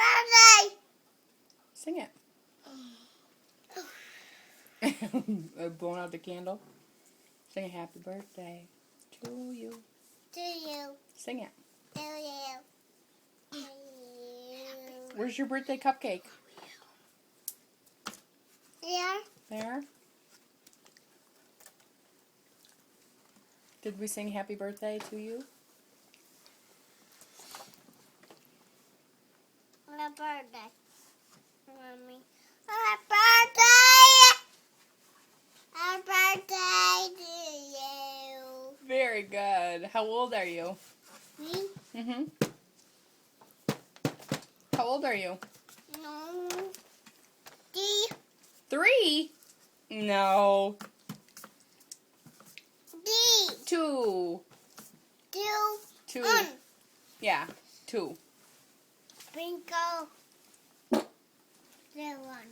birthday. Sing it. Blowing out the candle. Sing a happy birthday to you. To you. Sing it. To you. To you. Where's your birthday cupcake? Here. There. Did we sing happy birthday to you? Happy birthday, Mommy. Happy birthday. Happy birthday to you. Very good. How old are you? Me? Mm-hmm. How old are you? No. D. 3? No. D. 2. 2. 2. Yeah, 2. Bingo. The one.